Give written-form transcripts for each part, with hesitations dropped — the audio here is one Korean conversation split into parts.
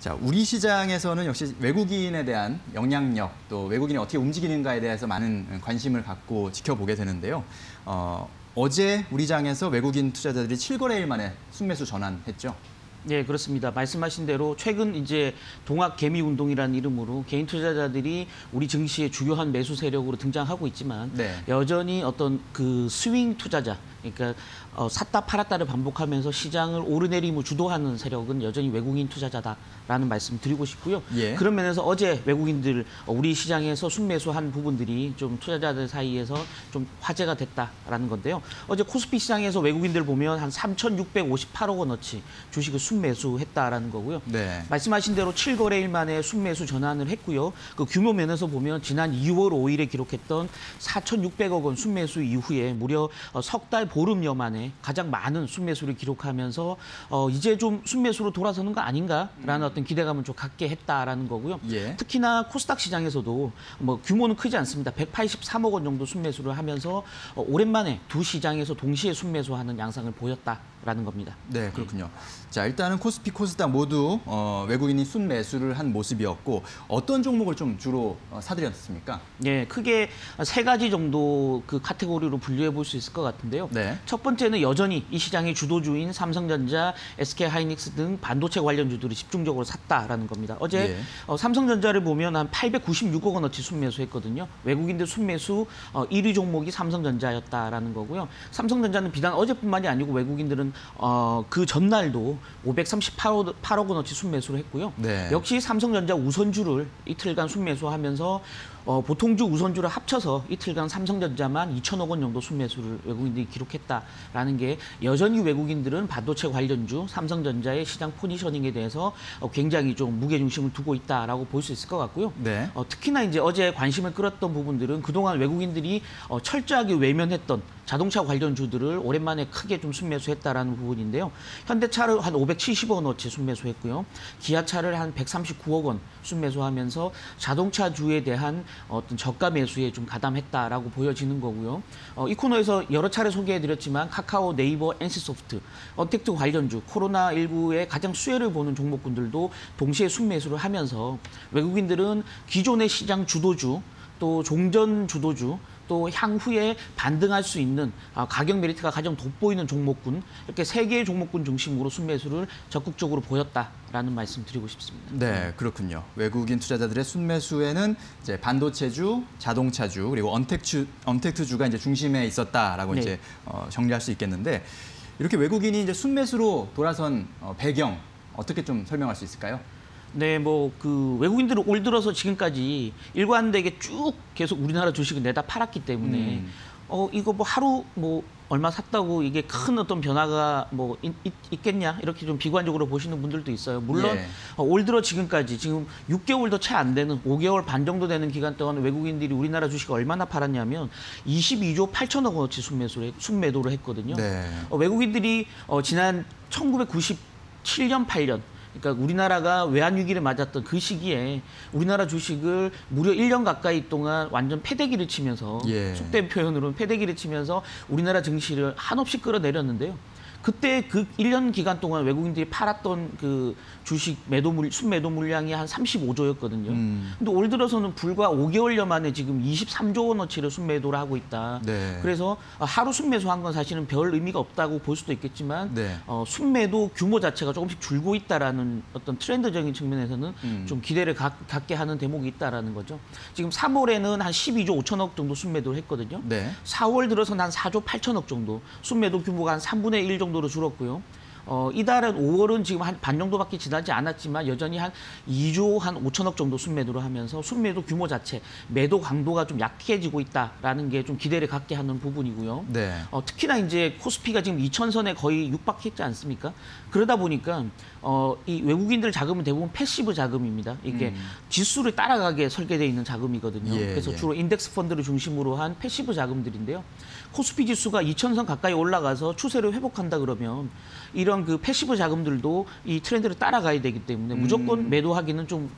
자, 우리 시장에서는 역시 외국인에 대한 영향력, 또 외국인이 어떻게 움직이는가에 대해서 많은 관심을 갖고 지켜보게 되는데요. 어제 우리 장에서 외국인 투자자들이 7거래일 만에 순매수 전환했죠. 네, 그렇습니다. 말씀하신 대로 최근 이제 동학 개미 운동이라는 이름으로 개인 투자자들이 우리 증시의 주요한 매수 세력으로 등장하고 있지만 여전히 어떤 그 스윙 투자자, 그러니까 샀다 팔았다를 반복하면서 시장을 오르내림을 주도하는 세력은 여전히 외국인 투자자다라는 말씀 드리고 싶고요. 그런 면에서 어제 외국인들 우리 시장에서 순매수한 부분들이 좀 투자자들 사이에서 좀 화제가 됐다라는 건데요. 어제 코스피 시장에서 외국인들 보면 한 3,658억 원어치 주식을 순매수했다라는 거고요. 말씀하신 대로 7거래일 만에 순매수 전환을 했고요. 그 규모 면에서 보면 지난 2월 5일에 기록했던 4,600억 원 순매수 이후에 무려 석 달 보름여 만에 가장 많은 순매수를 기록하면서 이제 좀 순매수로 돌아서는 거 아닌가라는 어떤 기대감을 좀 갖게 했다라는 거고요. 특히나 코스닥 시장에서도 뭐 규모는 크지 않습니다. 183억 원 정도 순매수를 하면서 오랜만에 두 시장에서 동시에 순매수하는 양상을 보였다라는 겁니다. 네, 그렇군요. 자, 일단은 코스피, 코스닥 모두 외국인이 순매수를 한 모습이었고 어떤 종목을 좀 주로 사들였습니까? 네, 크게 세 가지 정도 그 카테고리로 분류해 볼 수 있을 것 같은데요. 첫 번째는 여전히 이 시장의 주도주인 삼성전자, SK하이닉스 등 반도체 관련주들이 집중적으로 샀다라는 겁니다. 어제 삼성전자를 보면 한 896억 원어치 순매수했거든요. 외국인들 순매수 1위 종목이 삼성전자였다라는 거고요. 삼성전자는 비단 어제뿐만이 아니고 외국인들은 그 전날도 538억 원어치 순매수를 했고요. 역시 삼성전자 우선주를 이틀간 순매수하면서 보통주 우선주를 합쳐서 이틀간 삼성전자만 2천억 원 정도 순매수를 외국인들이 기록했다라는 게 여전히 외국인들은 반도체 관련주 삼성전자의 시장 포지셔닝에 대해서 굉장히 좀 무게중심을 두고 있다라고 볼 수 있을 것 같고요. 특히나 이제 어제 관심을 끌었던 부분들은 그동안 외국인들이 철저하게 외면했던 자동차 관련주들을 오랜만에 크게 좀 순매수했다라는 부분인데요. 현대차를 한 570억 원어치 순매수했고요. 기아차를 한 139억 원 순매수하면서 자동차주에 대한 어떤 저가 매수에 좀 가담했다라고 보여지는 거고요. 이 코너에서 여러 차례 소개해드렸지만 카카오, 네이버, NC소프트, 언택트 관련주, 코로나19의 가장 수혜를 보는 종목군들도 동시에 순매수를 하면서 외국인들은 기존의 시장 주도주, 또 종전 주도주, 또 향후에 반등할 수 있는 가격 메리트가 가장 돋보이는 종목군, 이렇게 세 개의 종목군 중심으로 순매수를 적극적으로 보였다라는 말씀 드리고 싶습니다. 네, 그렇군요. 외국인 투자자들의 순매수에는 이제 반도체주, 자동차주, 그리고 언택트주가 이제 중심에 있었다라고 이제 정리할 수 있겠는데, 이렇게 외국인이 이제 순매수로 돌아선 배경 어떻게 좀 설명할 수 있을까요? 네, 뭐 그 외국인들은 올 들어서 지금까지 일관되게 쭉 계속 우리나라 주식을 내다 팔았기 때문에 이거 뭐 하루 뭐 얼마 샀다고 이게 큰 어떤 변화가 뭐 있겠냐 이렇게 좀 비관적으로 보시는 분들도 있어요. 물론 올 들어 지금까지 지금 6개월도 채 안 되는 5개월 반 정도 되는 기간 동안 외국인들이 우리나라 주식을 얼마나 팔았냐면 22조 8천억 원어치 순매도를 했거든요. 외국인들이 지난 1997년, 8년 그러니까 우리나라가 외환위기를 맞았던 그 시기에 우리나라 주식을 무려 1년 가까이 동안 완전 패대기를 치면서 속된 표현으로는 패대기를 치면서 우리나라 증시를 한없이 끌어내렸는데요. 그때 그 1년 기간 동안 외국인들이 팔았던 그 주식 순매도 물량이 한 35조였거든요. 근데 올 들어서는 불과 5개월여 만에 지금 23조 원어치를 순매도를 하고 있다. 그래서 하루 순매수한 건 사실은 별 의미가 없다고 볼 수도 있겠지만 순매도 규모 자체가 조금씩 줄고 있다라는 어떤 트렌드적인 측면에서는 좀 기대를 갖게 하는 대목이 있다라는 거죠. 지금 3월에는 한 12조 5천억 정도 순매도를 했거든요. 4월 들어서는 한 4조 8천억 정도, 순매도 규모가 한 3분의 1 정도로 줄었고요. 이달은 5월은 지금 한 반 정도밖에 지나지 않았지만 여전히 한 2조 한 5천억 정도 순매도를 하면서 순매도 규모 자체, 매도 강도가 좀 약해지고 있다라는 게 좀 기대를 갖게 하는 부분이고요. 특히나 이제 코스피가 지금 2,000선에 거의 육박했지 않습니까? 그러다 보니까 이 외국인들 자금은 대부분 패시브 자금입니다. 이게 지수를 따라가게 설계되어 있는 자금이거든요. 그래서 주로 인덱스 펀드를 중심으로 한 패시브 자금들인데요. 코스피 지수가 2,000선 가까이 올라가서 추세를 회복한다 그러면 이런 그 패시브 자금들도 이 트렌드를 따라가야 되기 때문에 무조건 매도하기는 좀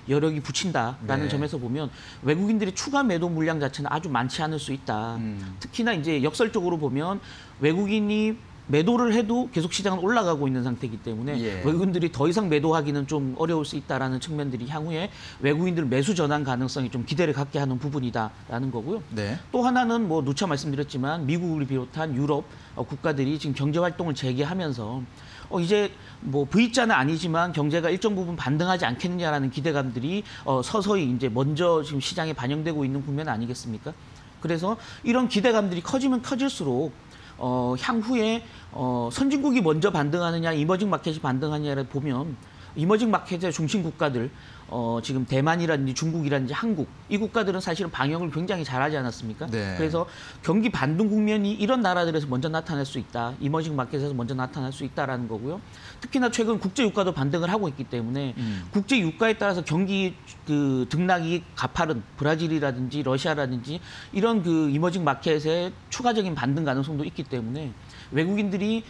여력이 붙인다라는 점에서 보면 외국인들의 추가 매도 물량 자체는 아주 많지 않을 수 있다. 특히나 이제 역설적으로 보면 외국인이 매도를 해도 계속 시장은 올라가고 있는 상태이기 때문에 예. 외국인들이 더 이상 매도하기는 좀 어려울 수 있다라는 측면들이 향후에 외국인들 매수 전환 가능성이 좀 기대를 갖게 하는 부분이다라는 거고요. 네. 또 하나는 뭐 누차 말씀드렸지만 미국을 비롯한 유럽 국가들이 지금 경제 활동을 재개하면서 이제 뭐 V자는 아니지만 경제가 일정 부분 반등하지 않겠느냐라는 기대감들이 서서히 이제 먼저 지금 시장에 반영되고 있는 국면 아니겠습니까? 그래서 이런 기대감들이 커지면 커질수록 향후에 선진국이 먼저 반등하느냐, 이머징 마켓이 반등하느냐를 보면 이머징 마켓의 중심 국가들, 지금 대만이라든지 중국이라든지 한국, 이 국가들은 사실은 방역을 굉장히 잘하지 않았습니까? 네. 그래서 경기 반등 국면이 이런 나라들에서 먼저 나타날 수 있다. 이머징 마켓에서 먼저 나타날 수 있다라는 거고요. 특히나 최근 국제 유가도 반등을 하고 있기 때문에 국제 유가에 따라서 경기 그 등락이 가파른 브라질이라든지 러시아라든지 이런 그 이머징 마켓의 추가적인 반등 가능성도 있기 때문에 외국인들이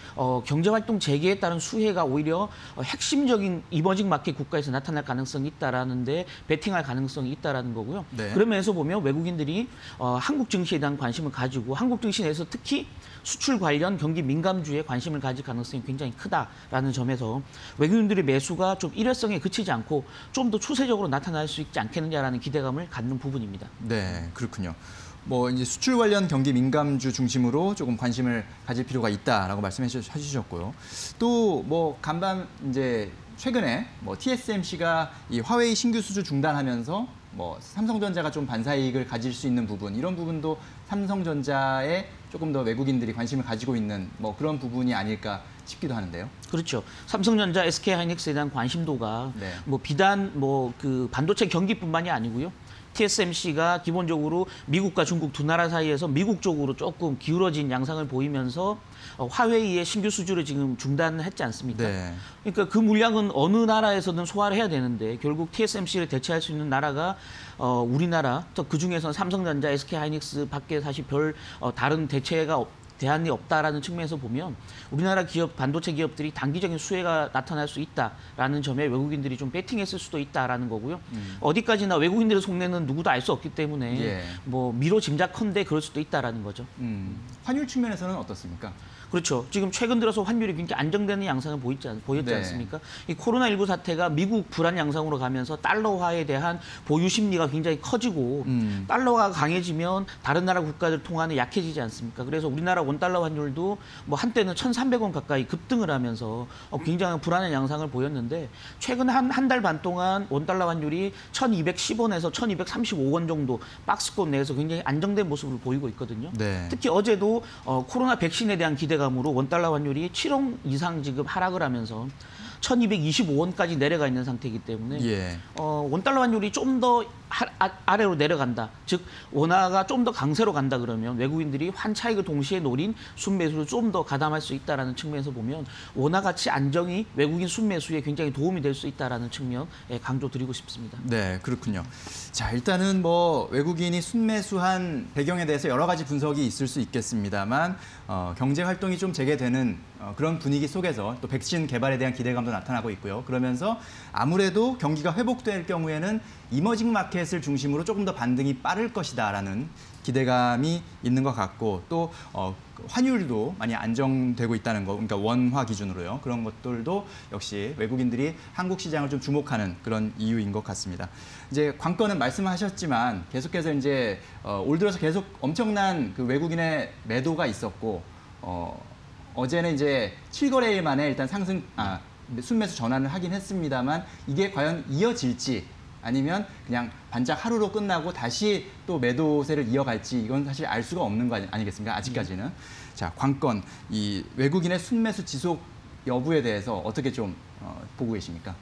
경제 활동 재개에 따른 수혜가 오히려 핵심적인 이머징 마켓 국가에서 나타날 가능성이 있다라는데 베팅할 가능성이 있다라는 거고요. 네. 그런 면에서 보면 외국인들이 한국 증시에 대한 관심을 가지고 한국 증시 내에서 특히 수출 관련 경기 민감주에 관심을 가질 가능성이 굉장히 크다라는 점에서 외국인들의 매수가 좀 일회성에 그치지 않고 좀 더 추세적으로 나타날 수 있지 않겠느냐라는 기대감을 갖는 부분입니다. 네, 그렇군요. 뭐 이제 수출 관련 경기 민감주 중심으로 조금 관심을 가질 필요가 있다라고 말씀해 주셨고요. 또 뭐 간밤 이제 최근에 뭐 TSMC가 이 화웨이 신규 수주 중단하면서 뭐 삼성전자가 좀 반사이익을 가질 수 있는 부분, 이런 부분도 삼성전자에 조금 더 외국인들이 관심을 가지고 있는 뭐 그런 부분이 아닐까 싶기도 하는데요. 그렇죠. 삼성전자, SK하이닉스에 대한 관심도가 네. 뭐 비단 뭐 그 반도체 경기뿐만이 아니고요. TSMC가 기본적으로 미국과 중국 두 나라 사이에서 미국 쪽으로 조금 기울어진 양상을 보이면서 화웨이의 신규 수주를 지금 중단했지 않습니까? 네. 그러니까 그 물량은 어느 나라에서든 소화를 해야 되는데 결국 TSMC를 대체할 수 있는 나라가 우리나라, 또 그중에서는 삼성전자, SK하이닉스 밖에 사실 별 다른 대안이 없다라는 측면에서 보면 우리나라 기업, 반도체 기업들이 단기적인 수혜가 나타날 수 있다라는 점에 외국인들이 좀 배팅했을 수도 있다라는 거고요. 어디까지나 외국인들의 속내는 누구도 알 수 없기 때문에 예. 뭐 미로 짐작컨대 그럴 수도 있다라는 거죠. 환율 측면에서는 어떻습니까? 그렇죠. 지금 최근 들어서 환율이 굉장히 안정되는 양상을 보였지 네. 않습니까? 이 코로나19 사태가 미국 불안 양상으로 가면서 달러화에 대한 보유 심리가 굉장히 커지고 달러가 강해지면 다른 나라 국가들 통화는 약해지지 않습니까? 그래서 우리나라 원달러 환율도 뭐 한때는 1,300원 가까이 급등을 하면서 굉장히 불안한 양상을 보였는데 최근 한 달 반 동안 원달러 환율이 1,210원에서 1,235원 정도 박스권 내에서 굉장히 안정된 모습을 보이고 있거든요. 네. 특히 어제도 코로나 백신에 대한 기대감으로 원달러 환율이 7원 이상 지금 하락을 하면서 1,225원까지 내려가 있는 상태이기 때문에 예. 원달러 환율이 좀 더 아래로 내려간다. 즉 원화가 좀 더 강세로 간다 그러면 외국인들이 환차익을 동시에 노린 순매수를 좀 더 가담할 수 있다라는 측면에서 보면 원화 가치 안정이 외국인 순매수에 굉장히 도움이 될 수 있다라는 측면에 강조드리고 싶습니다. 네, 그렇군요. 자, 일단은 뭐 외국인이 순매수한 배경에 대해서 여러 가지 분석이 있을 수 있겠습니다만 경제 활동이 좀 재개되는 그런 분위기 속에서 또 백신 개발에 대한 기대감도 나타나고 있고요. 그러면서 아무래도 경기가 회복될 경우에는 이머징 마켓을 중심으로 조금 더 반등이 빠를 것이다라는 기대감이 있는 것 같고 또 환율도 많이 안정되고 있다는 거, 그러니까 원화 기준으로요. 그런 것들도 역시 외국인들이 한국 시장을 좀 주목하는 그런 이유인 것 같습니다. 이제 관건은 말씀하셨지만 계속해서 이제 올 들어서 계속 엄청난 그 외국인의 매도가 있었고 어제는 이제 7거래일 만에 일단 순매수 전환을 하긴 했습니다만 이게 과연 이어질지 아니면 그냥 반짝 하루로 끝나고 다시 또 매도세를 이어갈지 이건 사실 알 수가 없는 거 아니겠습니까? 아직까지는. 자, 관건, 이 외국인의 순매수 지속 여부에 대해서 어떻게 좀 보고 계십니까?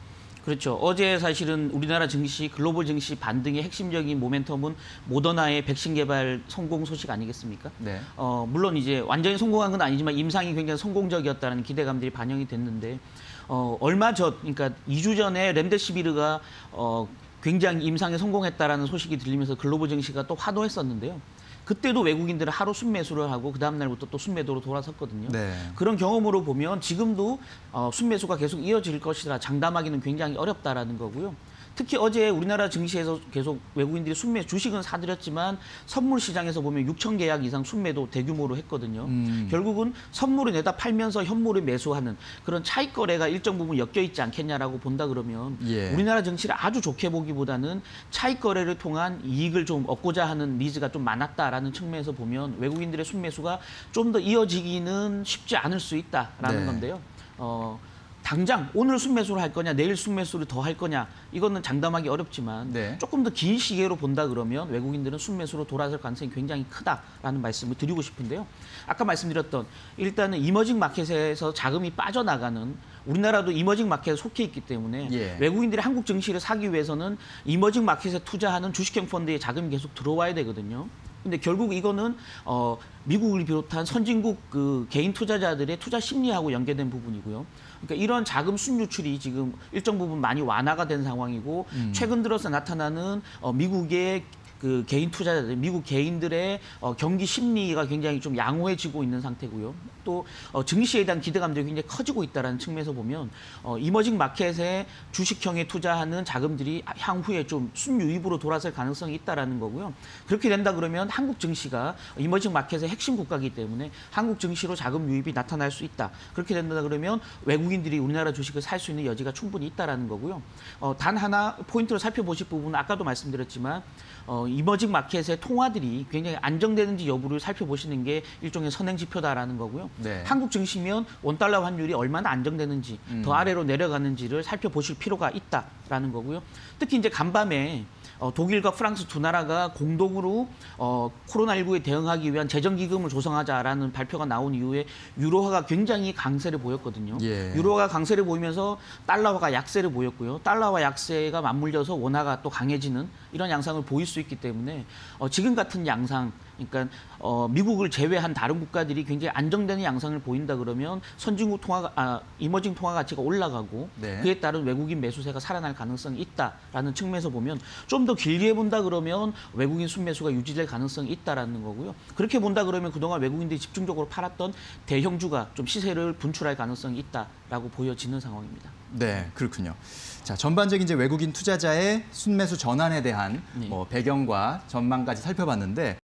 그렇죠. 어제 사실은 우리나라 증시, 글로벌 증시 반등의 핵심적인 모멘텀은 모더나의 백신 개발 성공 소식 아니겠습니까? 네. 물론 이제 완전히 성공한 건 아니지만 임상이 굉장히 성공적이었다는 기대감들이 반영이 됐는데 얼마 전, 그러니까 2주 전에 렘데시비르가 굉장히 임상에 성공했다라는 소식이 들리면서 글로벌 증시가 또 화도했었는데요. 그때도 외국인들은 하루 순매수를 하고 그 다음 날부터 또 순매도로 돌아섰거든요. 네. 그런 경험으로 보면 지금도 순매수가 계속 이어질 것이라 장담하기는 굉장히 어렵다라는 거고요. 특히 어제 우리나라 증시에서 계속 외국인들이 순매 주식은 사들였지만 선물 시장에서 보면 6천 계약 이상 순매도 대규모로 했거든요. 결국은 선물을 내다 팔면서 현물을 매수하는 그런 차익 거래가 일정 부분 엮여 있지 않겠냐라고 본다 그러면 예. 우리나라 증시를 아주 좋게 보기보다는 차익 거래를 통한 이익을 좀 얻고자 하는 니즈가 좀 많았다라는 측면에서 보면 외국인들의 순매수가 좀 더 이어지기는 쉽지 않을 수 있다라는 네. 건데요. 당장 오늘 순매수를 할 거냐, 내일 순매수를 더 할 거냐, 이거는 장담하기 어렵지만 네. 조금 더 긴 시계로 본다 그러면 외국인들은 순매수로 돌아설 가능성이 굉장히 크다라는 말씀을 드리고 싶은데요. 아까 말씀드렸던 일단은 이머징 마켓에서 자금이 빠져나가는 우리나라도 이머징 마켓에 속해 있기 때문에 예. 외국인들이 한국 증시를 사기 위해서는 이머징 마켓에 투자하는 주식형 펀드에 자금이 계속 들어와야 되거든요. 근데 결국 이거는 미국을 비롯한 선진국 그 개인 투자자들의 투자 심리하고 연계된 부분이고요. 그러니까 이런 자금 순유출이 지금 일정 부분 많이 완화가 된 상황이고 최근 들어서 나타나는 미국의 그 개인 투자자들, 미국 개인들의 경기 심리가 굉장히 좀 양호해지고 있는 상태고요. 또 증시에 대한 기대감들이 굉장히 커지고 있다는 측면에서 보면 이머징 마켓에 주식형에 투자하는 자금들이 향후에 좀 순유입으로 돌아설 가능성이 있다라는 거고요. 그렇게 된다 그러면 한국 증시가 이머징 마켓의 핵심 국가이기 때문에 한국 증시로 자금 유입이 나타날 수 있다. 그렇게 된다 그러면 외국인들이 우리나라 주식을 살 수 있는 여지가 충분히 있다라는 거고요. 단 하나 포인트로 살펴보실 부분은 아까도 말씀드렸지만 이머징 마켓의 통화들이 굉장히 안정되는지 여부를 살펴보시는 게 일종의 선행 지표다라는 거고요. 네. 한국 증시면 원달러 환율이 얼마나 안정되는지 더 아래로 내려가는지를 살펴보실 필요가 있다라는 거고요. 특히 이제 간밤에 독일과 프랑스 두 나라가 공동으로 코로나19에 대응하기 위한 재정기금을 조성하자라는 발표가 나온 이후에 유로화가 굉장히 강세를 보였거든요. 예. 유로화가 강세를 보이면서 달러화가 약세를 보였고요. 달러와 약세가 맞물려서 원화가 또 강해지는 이런 양상을 보일 수 있기 때문에 지금 같은 양상, 그러니까 미국을 제외한 다른 국가들이 굉장히 안정되는 양상을 보인다 그러면 선진국 이머징 통화 가치가 올라가고 네. 그에 따른 외국인 매수세가 살아날 가능성이 있다라는 측면에서 보면 좀 더 길게 본다 그러면 외국인 순매수가 유지될 가능성이 있다라는 거고요. 그렇게 본다 그러면 그동안 외국인들이 집중적으로 팔았던 대형주가 좀 시세를 분출할 가능성이 있다라고 보여지는 상황입니다. 네, 그렇군요. 자, 전반적인 이제 외국인 투자자의 순매수 전환에 대한 네. 배경과 전망까지 살펴봤는데